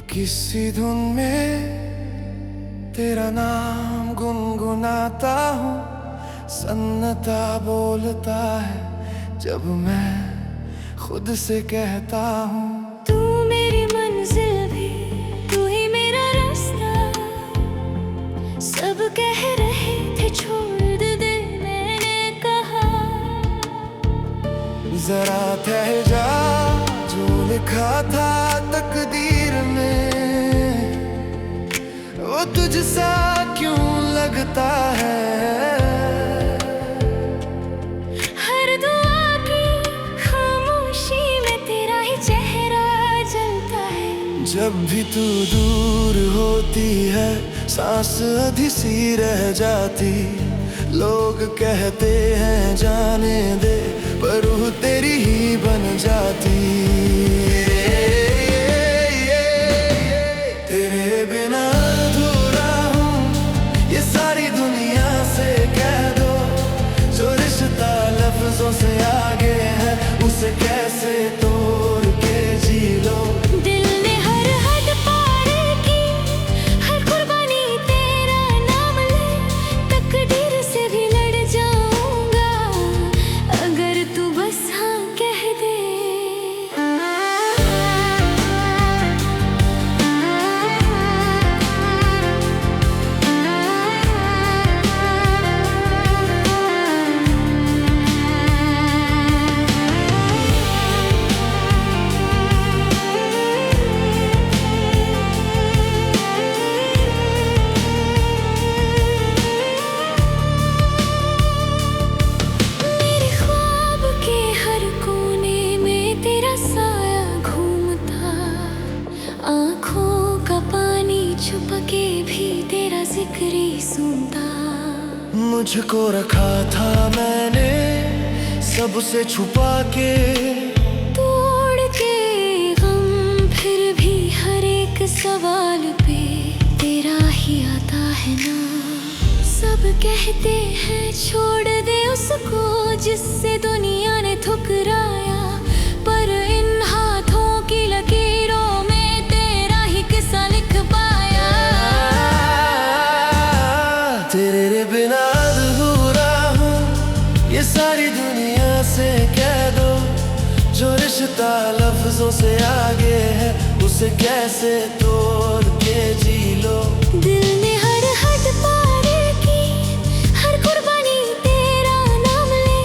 किसी धुन में तेरा नाम गुनगुनाता हूँ। सन्नाटा बोलता है जब मैं खुद से कहता हूँ। तू मेरी मंजिल भी, तू ही मेरा रास्ता। सब कह रहे थे छोड़ दे, मैंने कहा जरा ठहर जा, जो लिखा था तकदीर में वो तुझसा क्यों लगता है। हर दुआ की खामोशी में तेरा ही चेहरा जलता है। जब भी तू दूर होती है सांस आधी सी रह जाती। लोग कहते हैं जाने दे, पर रूह तेरी ही बन जाती। तेरे बिना अधूरा हूँ, ये सारी दुनिया से कह दो। जो रिश्ता लफ्जों से आगे है, उसे कैसे तोड़ के जी लो। दिल ने हर हद पार की, हर कुर्बानी तेरा नाम ले। तकदीर से भी लड़ जाऊंगा, अगर तू बस हाँ कह दे। मेरे ख्वाब के हर कोने में तेरा साया घूमता। आँखों का पानी छुपा के भी तेरा जिक्र ही सुनता। मुझको रखा था मैंने सबसे छुपा के। तोड़ के गम फिर भी हर एक सवाल पे तेरा ही आता है ना। सब कहते हैं छोड़ दे उसको जिससे दुनिया ने ठुकराया, पर इन हाथों की लकीरों में तेरा ही किस्सा लिख पाया। तेरे बिना अधूरा हूँ, ये सारी दुनिया से कह दो। जो रिश्ता लफ्जों से आगे है, उसे कैसे तोड़ के जी लो। दिल ने हर हद पार की, हर कुर्बानी तेरा नाम ले।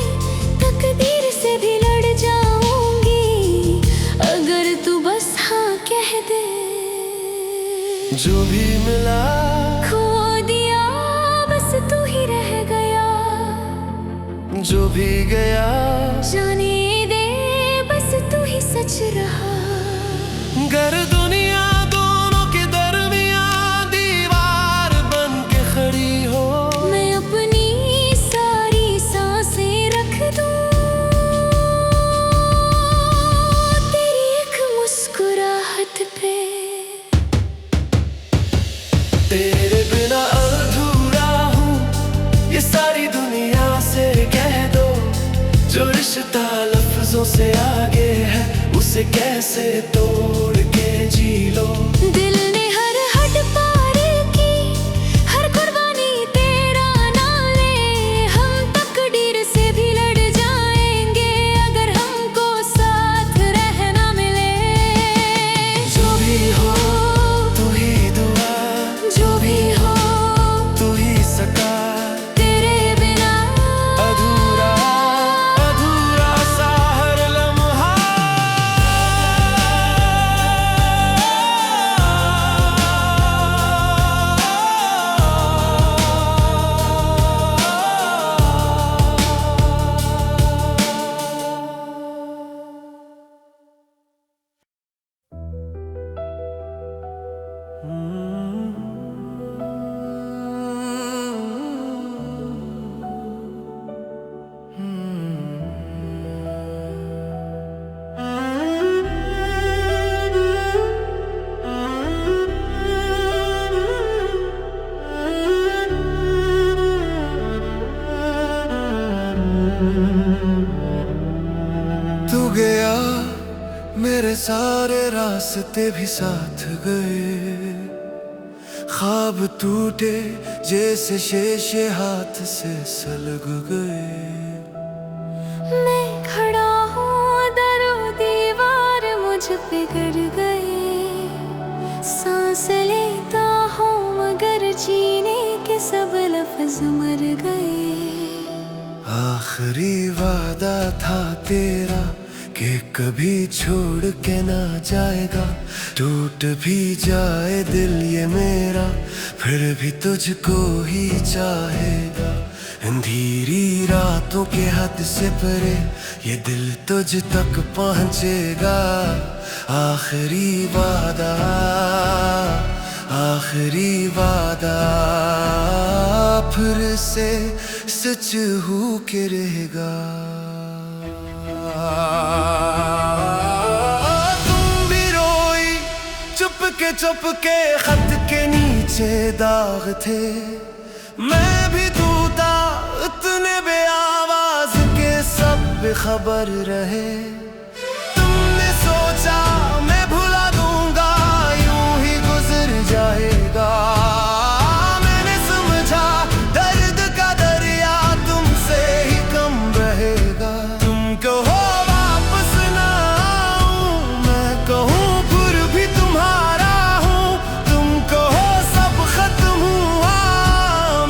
तकदीर से भी लड़ जाऊंगी, अगर तू बस हाँ कह दे। जो भी मिला खो दिया, बस तू ही रह गया। जो भी गया जाने दे, बस तू ही सच रहा। गर दुनिया दोनों के दरमियां दीवार बन के खड़ी हो। मैं अपनी सारी सांसें रख दूं तेरी एक मुस्कुराहट पे। तेरे बिना अधूरा हूँ, ये सारी दुनिया से कह दो। जो रिश्ता लफ्जों से आगे है, उसे कैसे तोड़ के जी लो। दिल ने हर हद पार की, हर कुर्बानी तेरा नाम ले। हम तकदीर से भी लड़ जाएंगे, अगर हमको साथ रहना मिले। जो भी हो तू ही दुआ, जो भी हो तू ही सका। तेरे बिना अधूरा अधूरा सा हर लम्हा। तू गया मेरे सारे रास रास्ते भी साथ गए, ख्वाब टूटे जैसे शीशे हाथ से सलग गए। मैं खड़ा हूँ दरो दीवार मुझ पे गिर गए, सांस लेता हूँ मगर जीने के सब लफ्ज मर गए। आखिरी वादा था तेरा कि कभी छोड़ के ना जाएगा, टूट भी जाए दिल ये मेरा फिर भी तुझको ही चाहेगा। अंधेरी रातों के हद से परे ये दिल तुझ तक पहुँचेगा। आखिरी वादा, आखिरी वादा फिर से सच हो के रहेगा। तुम भी रोई चुपके खत के नीचे दाग थे, मैं भी टूटा इतने बेआवाज के सब बेखबर रहे। तुमने सोचा मैं भुला दूंगा यूं ही गुजर जाएगा, मैंने समझा दर्द का दरिया तुमसे ही कम रहेगा। तुम कहो वापस ना आऊं, मैं कहूँ फिर भी तुम्हारा हूँ। तुम कहो सब खत्म हुआ,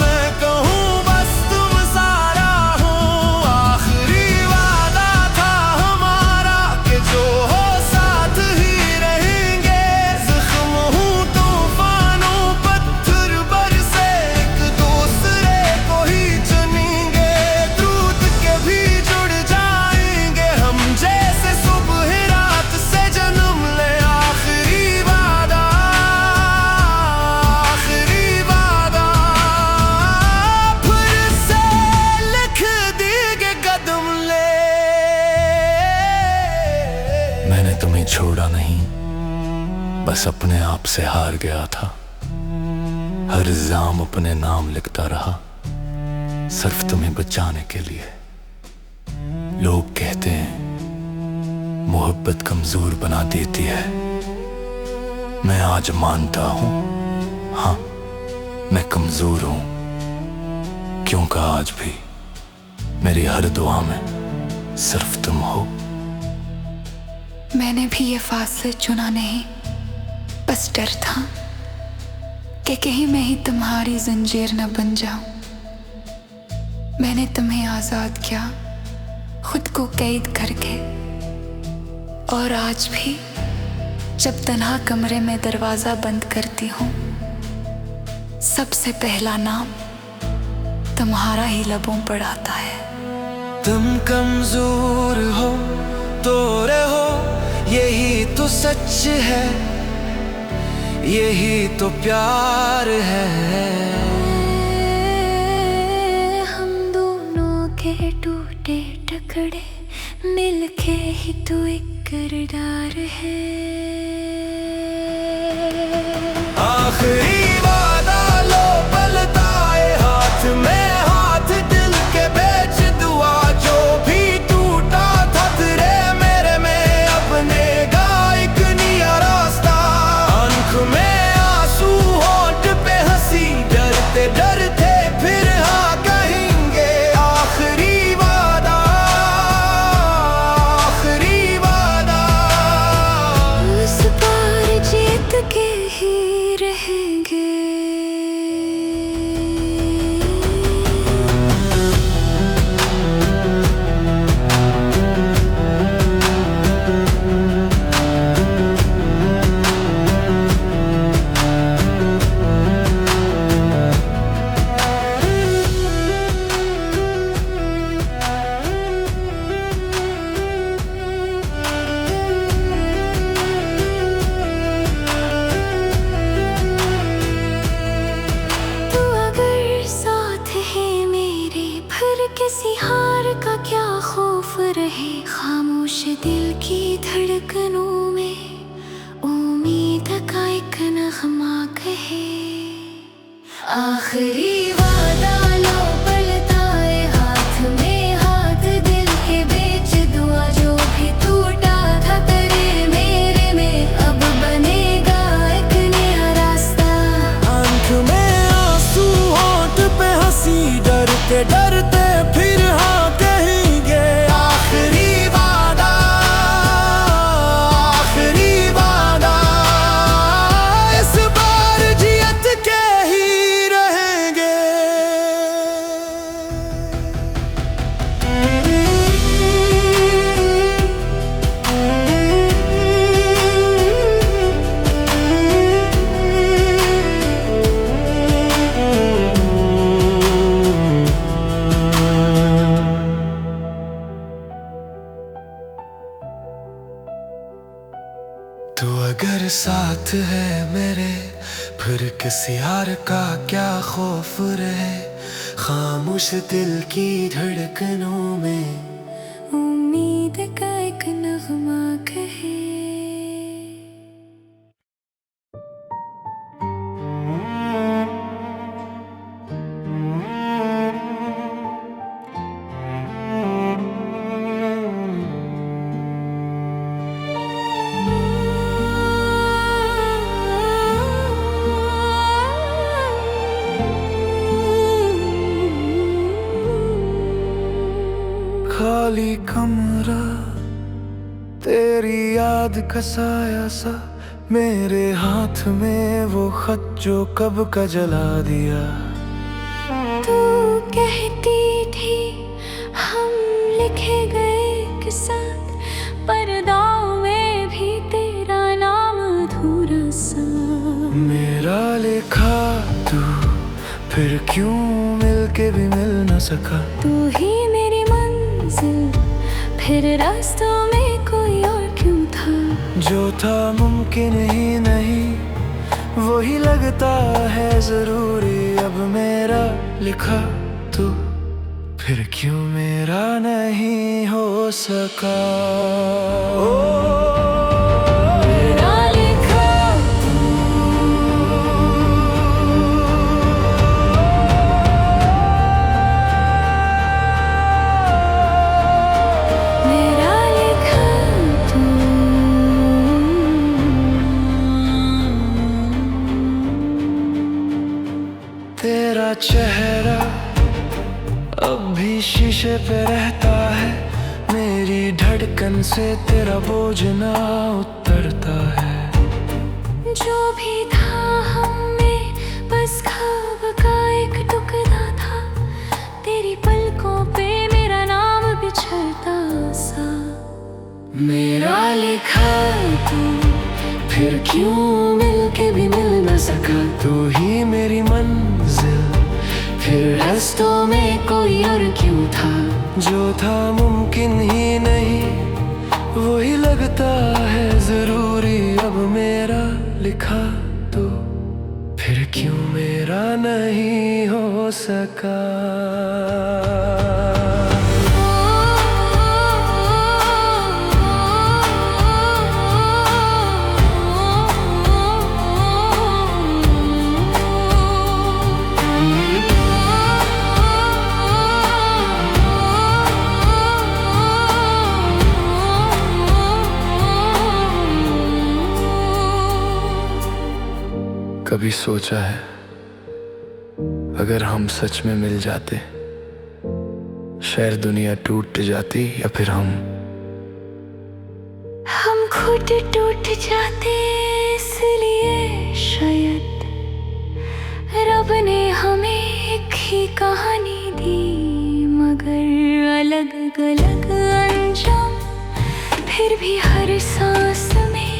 मैं कहूँ बस तुम सारा हूँ। आखिरी वादा था हमारा कि जो हो साथ ही रहेंगे। जख्म हूँ तूफानों पत्थर बरसे एक दूसरे को ही चुनेंगे। टूट के भी जुड़ जाएंगे हम जैसे सुबह रात से जन्म ले। आखिरी वादा, आखिरी वादा फिर से लिख देंगे कदम ले। मैंने तुम्हें छोड़ा नहीं, बस अपने आप से हार गया था। हर इल्जाम अपने नाम लिखता रहा सिर्फ तुम्हें बचाने के लिए। लोग कहते हैं मोहब्बत कमजोर बना देती है, मैं आज मानता हूं हाँ मैं कमजोर हूं, क्योंकि आज भी मेरी हर दुआ में सिर्फ तुम हो। मैंने भी ये फासले चुना नहीं, बस डर था कि कहीं मैं ही तुम्हारी जंजीर न बन जाऊं। मैंने तुम्हें आजाद किया खुद को कैद करके, और आज भी जब तन्हा कमरे में दरवाजा बंद करती हूँ, सबसे पहला नाम तुम्हारा ही लबों पर आता है। तुम कमजोर हो तो रहो, यही तो सच है, यही तो प्यार है। हम दोनों के टूटे टुकड़े मिलके ही तो एक किरदार है। आखिरी वादा लो पलटाए हाथ में हाथ, दिल के बेच दुआ जो भी टूटा था तेरे मेरे में अपने गायक निया रास्ता। आंख में आंसू होंठ पे हंसी, डरते डरते फिर हाँ कहेंगे। आखिरी वादा, आखिरी वादा उस पार जीत के ही रहेंगे। तू अगर साथ है मेरे, फिर किसी हार का क्या खौफ रहे। खामोश दिल की धड़कनों में उम्मीद का एक नगमा कहे। आखिरी वादा लो पलटाए हाथ में हाथ, दिल के बेच दुआ जो भी टूटा था तेरे मेरे में अब साथ है मेरे, फिर किसी यार का क्या खौफ रहे। खामोश दिल की धड़कनों में उम्मीद का एक नगमा कहे। खाली कमरा, तेरी याद का साया सा, मेरे हाथ में वो खत जो कब का जला दिया। तू कहती थी हम लिखे गए के साथ, पर्दाओं में भी तेरा नाम अधूरा सा। मेरा लिखा तू फिर क्यों मिलके भी मिल न सका। तू ही मेरी मंजिल, फिर रास्तों में कोई और क्यों था। जो था मुमकिन ही नहीं, वही लगता है जरूरी। अब मेरा लिखा तू फिर क्यों मेरा नहीं हो सका। मेरा लिखा मेरा लिखा तू। तेरा चेहरा अब भी शीशे पे रहता है, मेरी धड़कन से तेरा बोझ ना उतरता है। जो भी था हमें बस ख्वाब का एक टुकड़ा था, तेरी पलकों पे मेरा नाम बिछड़ता सा। मेरा लिखा तू फिर क्यों मिलके भी मिल न सका। तू ही मेरी मंजिल, फिर रास्तों में कोई और क्यों था। जो था मुमकिन ही नहीं, वही लगता है जरूरी। अब मेरा लिखा तो फिर क्यों मेरा नहीं हो सका। कभी सोचा है अगर हम सच में मिल जाते, शायद दुनिया टूट जाती या फिर हम खुद टूट जाते। इसलिए शायद रब ने हमें एक ही कहानी दी, मगर अलग अलग अंजाम। फिर भी हर सांस में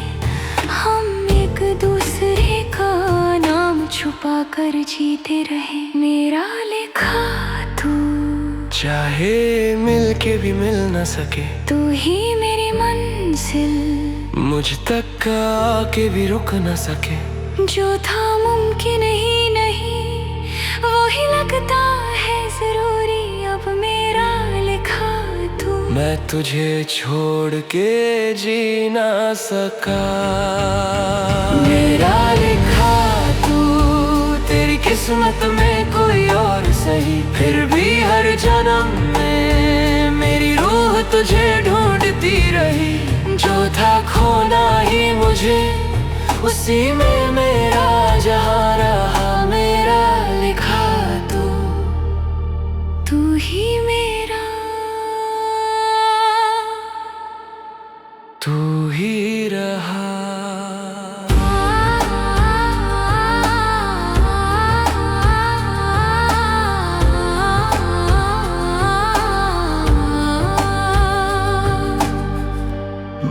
हम एक दूसरे का नाम छुपा कर जीते रहे। मेरा लिखा तू, चाहे मिल के भी मिल न सके। तू ही मेरी मंजिल, मुझ तक आके भी रुक न सके। जो था मुमकिन ही नहीं, वही लगता है जरूरी। अब मेरा लिखा तू, मैं तुझे छोड़ के जी ना सका। मेरा लिखा तू, तेरी किस्मत में कोई और सही। फिर भी हर जन्म में मेरी रूह तुझे ढूंढती रही। जो था खोना ही मुझे, उसी में मेरा जहां रहा। मेरा लिखा तू ही मेरा, तू ही रहा।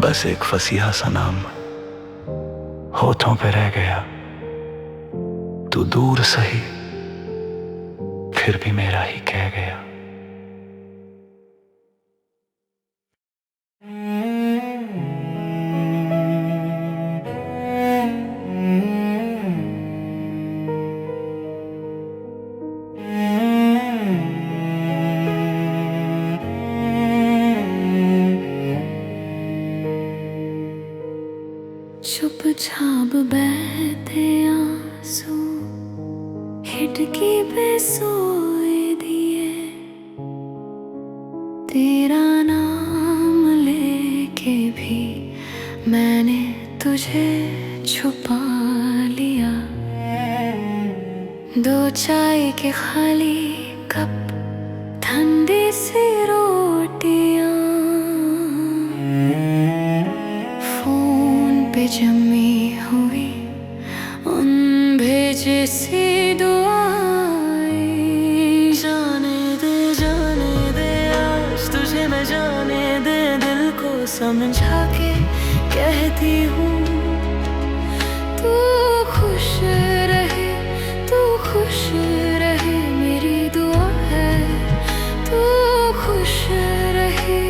बस एक फसीहा सा नाम होठों पे रह गया। तू दूर सही, फिर भी मेरा ही कह गया। थे आंसू खिड़की पे सोए दिए, तेरा नाम लेके भी मैंने तुझे छुपा लिया। दो चाय के खाली कप, ठंडी सी रोटियां, फोन पे जमी हुई उन भेजे सी दुआएं। जाने दे आज तुझे मैं जाने दे, दिल को समझा के कहती हूँ तू खुश रहे, तू खुश रहे, मेरी दुआ है तू खुश रहे।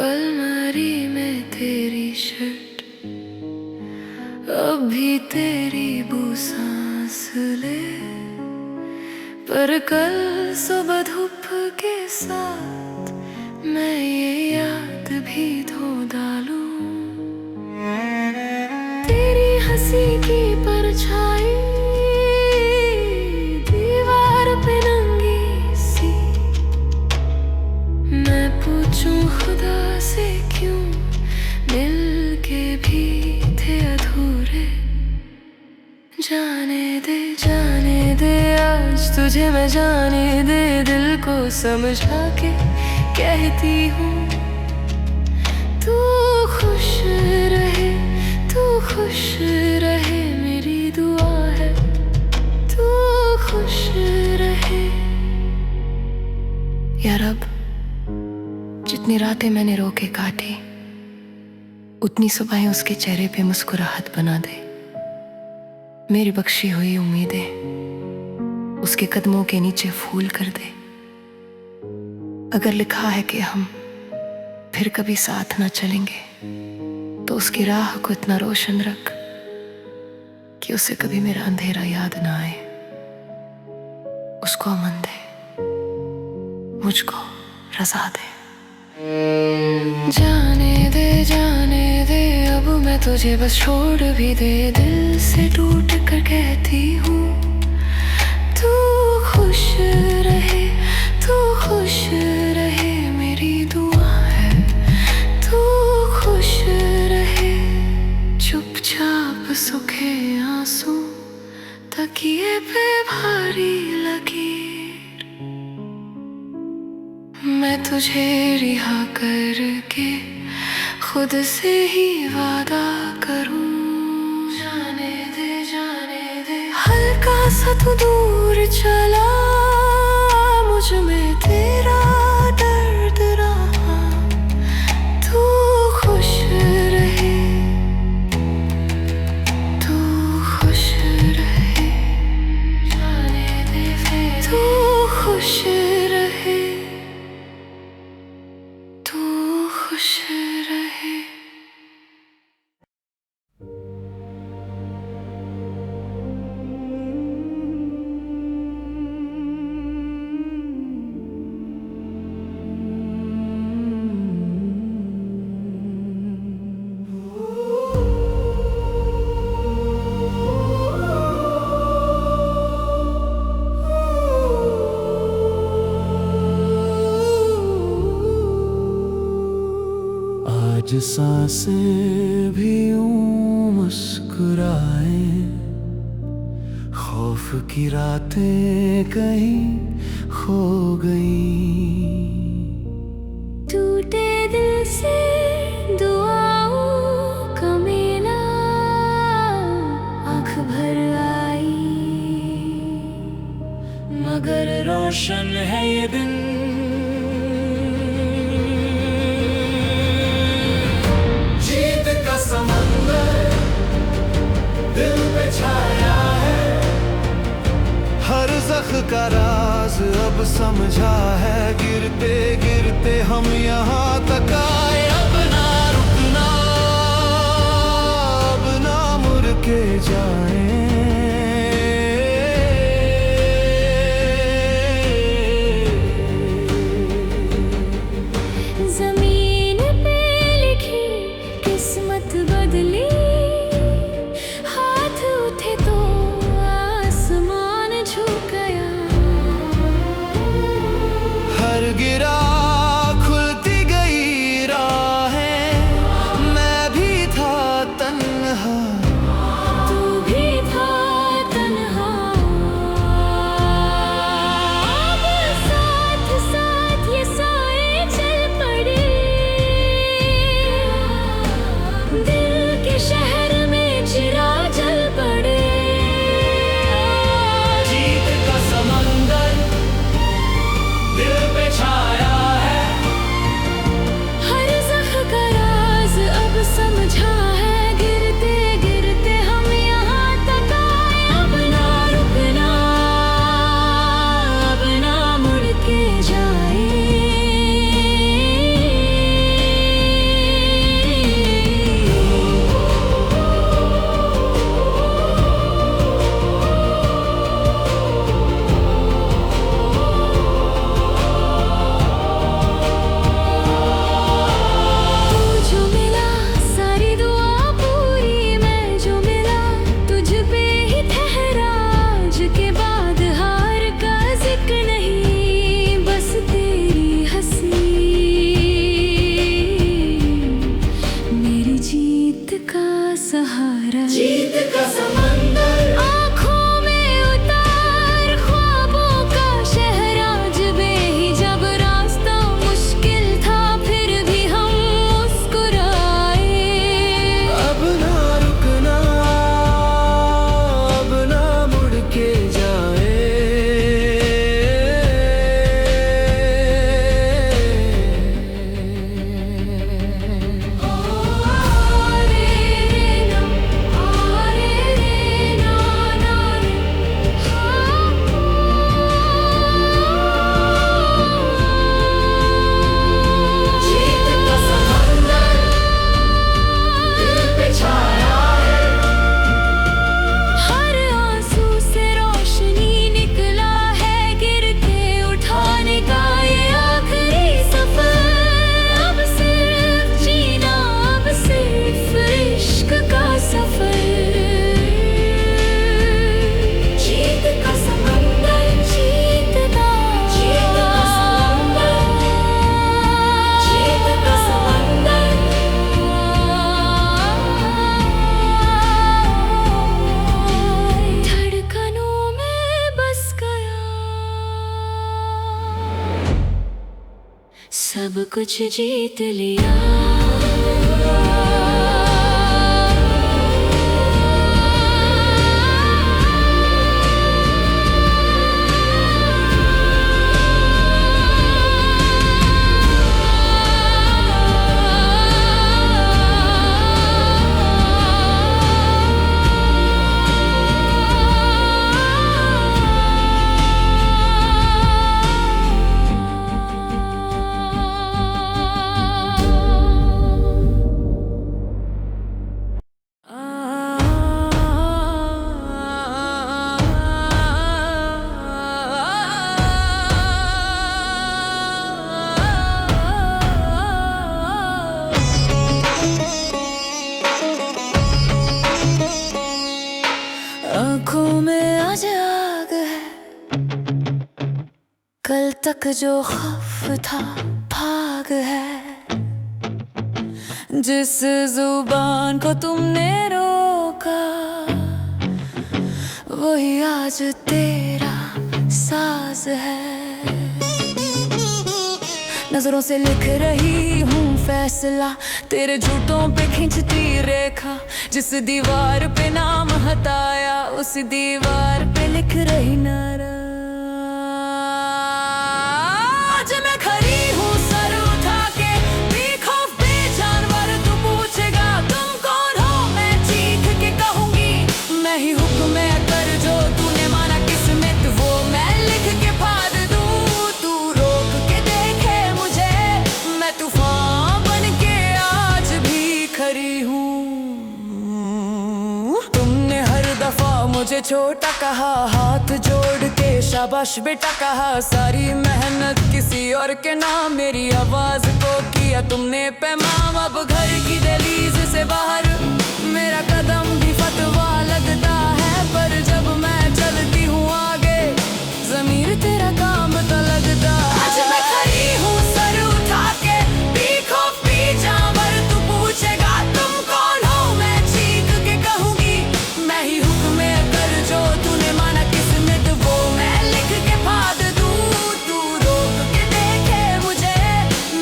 अलमारी में तेरी शर्ट, अभी तेरी बू सांस ले, पर कल सुबह धूप के साथ मैं ये याद भी धो डालूं। तेरी हंसी की परछाई दीवार पे नंगी सी, मैं पूछूं खुदा से क्यों मिल के भी थे अधूरे। जाने दे आज तुझे मैं जाने दे, दिल को समझा के कहती हूँ तू खुश रहे, तू खुश रहे, मेरी दुआ है तू खुश रहे। यार अब जितनी रातें मैंने रो के काटी, उतनी सुबहें उसके चेहरे पे मुस्कुराहट बना दे। मेरी बख्शी हुई उम्मीदें उसके कदमों के नीचे फूल कर दे। अगर लिखा है कि हम फिर कभी साथ ना चलेंगे, तो उसकी राह को इतना रोशन रख कि उसे कभी मेरा अंधेरा याद ना आए। उसको अमन दे, मुझको रज़ा दे। जाने दे अब मैं तुझे बस छोड़ भी दे, दिल से टूट कर कहती हूँ तू खुश रहे, तू खुश रहे, मेरी दुआ है तू खुश रहे। चुपचाप सूखे आंसू तकिए पे भारी लकीर, मैं तुझे रिहा करके खुद से ही वादा करूं। जाने दे हल्का सा तू दूर चला, मुझ में तेरा दर्द रहा, तू खुश रहे, तू खुश रहे। जाने दे फिर तू खुश रहे, तू खुश रहे। आज सांसें भी यूं मुस्कुराए, खौफ की रातें कहीं खो गई। टूटे दिल से दुआओं का मेला आँख भर आई, मगर रोशन है ये दिन, जीत का समंदर दिल पे छाया है, हर जख्म का राज अब समझा है। गिरते गिरते हम यहाँ तक आए, अपना किनारा, जीत का समंदर, आँखों में उतार ख्वाबों का शहराज बेहिजब रास्ता मुश्किल था फिर भी हम मुस्कुराए। अब ना रुकना, अब ना मुड़ के जाए। जीत का समंदर दिल पे छाया है, हर आंसू से रोशनी निकला है, गिर के उठाने का ये आखिरी सफर। अब सिर्फ जीना, अब सिर्फ इश्क का सफर। जीत का समंदर, जीतना, जीत का समंदर, जीत का समंदर। धड़कनों में बस गया, सब कुछ जीत लिया। आँखों में आज आग है, कल तक जो खौफ था भाग है। जिस जुबान को तुमने रोका वही आज तेरा साज है। नजरों से लिख रही हूँ फैसला, तेरे झूठों पे खींचती रेखा। जिस दीवार पे नाम हटाया उस दीवार पे लिख रही नारा। आज मैं खड़ी हूँ सर उठा के, बेखौफ बेजानवर। तू पूछेगा तुम कौन हो, मैं चीख के कहूँगी मैं ही हुक्म है कर। जो तूने माना किस्मत वो मैं लिख के फाड़ दूँ। तू रोक के देखे मुझे, मैं तूफान बन के आज भी खड़ी हूँ। तुमने हर दफा मुझे छोटा कहा, हाथ जोड़ के शाबाश बेटा कहा। सारी मेहनत किसी और के नाम, मेरी आवाज को किया तुमने पैमाम। अब घर की दहलीज से बाहर मेरा कदम भी फतवा लगता है, पर जब मैं चलती हूँ आगे ज़मीर तेरा काम तो लगता। आज मैं खड़ी हूँ सर उठा के, बेखौफ बेजानवर। तू पूछेगा तुम कौन हो, मैं चीख के कहूँगी मैं ही हुक्म है कर। जो तूने माना किस्मत वो मैं लिख के फाड़ दूँ। तू रोक के देखे मुझे,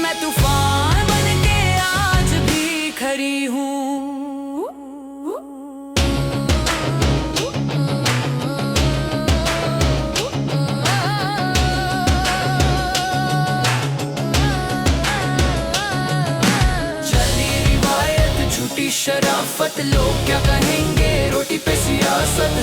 मैं तूफान बन के आज भी खड़ी हूँ। शराफत लोग क्या कहेंगे, रोटी पे सियासत।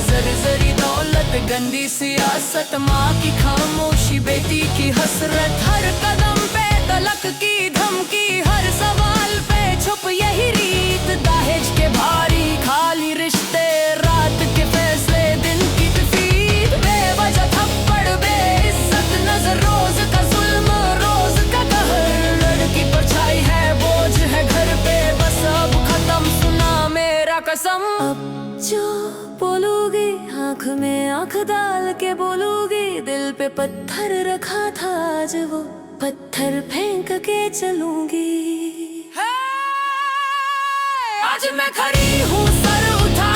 जरी दौलत गंदी सियासत, माँ की खामोशी बेटी की हसरत। हर कदम पे तलक की धमकी, हर सवाल पे छुप यही रीत। दहेज के भारी खाली रिश्ते, रात के फैसले दिन की तफीद। बेवजह थप्पड़ बेइज्जत नजर, रोज का जुल्म रोज का कहर। लड़की परछाई है बोझ है घर पे, बस अब खत्म सुना मेरा कसम। अब जो बोलूगी आँख में आँख डाल के बोलूगी, दिल पे पत्थर रखा था आज वो पत्थर फेंक के चलूंगी। आज मैं खड़ी हूँ सर उठा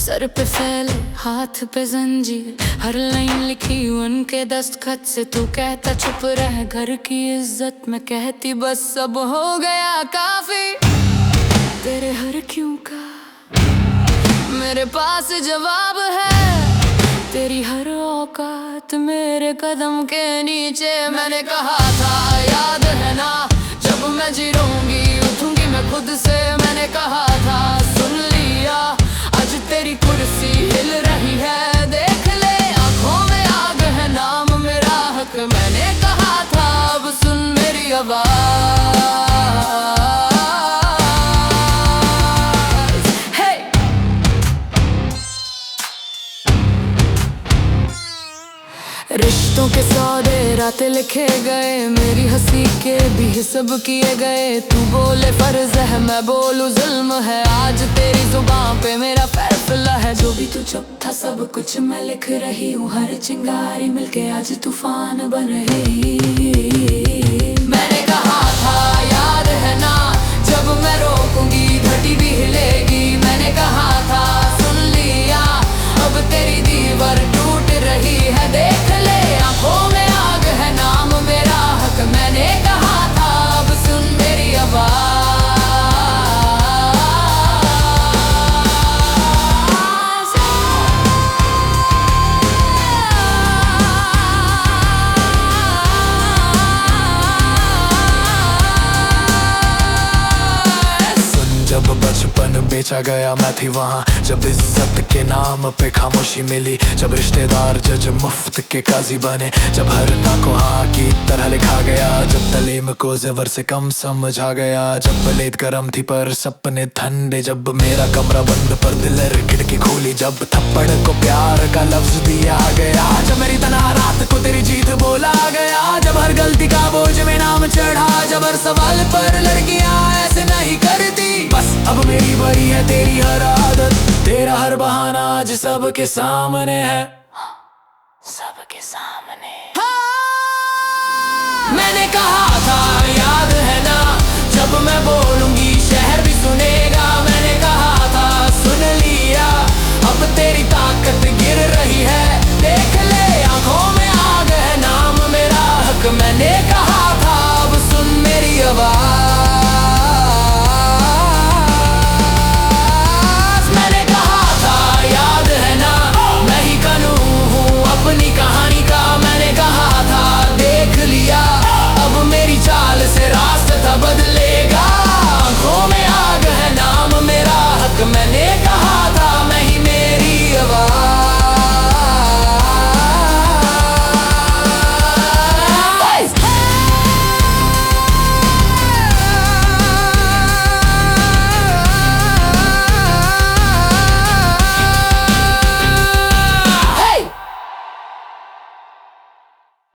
सर पे फैले हाथ पे जंजीर, हर लाइन लिखी उनके दस्तखत से। तू कहता चुप रह घर की इज्जत, मैं कहती बस सब हो गया काफी। तेरे हर क्यों का मेरे पास जवाब है, तेरी हर औकात मेरे कदम के नीचे। मैंने कहा था याद है ना, जब मैं जिरूंगी उठूंगी मैं खुद से। मैंने कहा था सुन लिया, आज तेरी कुर्सी हिल रही है, देख ले आंखों में आग है, नाम मेरा हक। मैंने कहा था अब सुन मेरी आवाज। रिश्तों के सौदे रातें लिखे गए, मेरी हंसी के भी हिसाब किए गए। तू बोले फर्ज है मैं बोलूं जुल्म है, आज तेरी जुबान पे मेरा फैसला है। जो भी तू चुप था सब कुछ मैं लिख रही हूँ, हर चिंगारी मिलके आज तूफान बन रही। मैंने कहा था याद है ना, जब मैं रोकूंगी घटी भी हिलेगी। मैंने कहा था सुन लिया, अब तेरी दीवार टूट रही है, देख ले आंखों में आग है, नाम मेरा हक। मैंने कहा था अब सुन मेरी आवाज। जब बचपन बेचा गया मैं थी वहाँ, जब इज्जत के नाम पे खामोशी मिली, जब रिश्तेदार जज मुफ्त के काजी बने, जब हर ना को हाँ की तरह लिखा गया, जब तलीम को ज़ेवर से कम समझा गया, जब बलेद गरम थी पर सपने ठंडे, जब मेरा कमरा बंद पर दिल खिड़की खोली, जब थप्पड़ को प्यार का लफ्ज दिया गया, जब मेरी तन्हा रात को तेरी जीत बोला गया, जब हर गलती का बोझ में नाम चढ़ा, जब हर सवाल पर लड़कियां ऐसे नहीं करती। बस अब मेरी बरी है तेरी हर आदत, तेरा हर बहाना आज सबके सामने है, सबके सामने। मैंने कहा था याद है ना, जब मैं बोलूं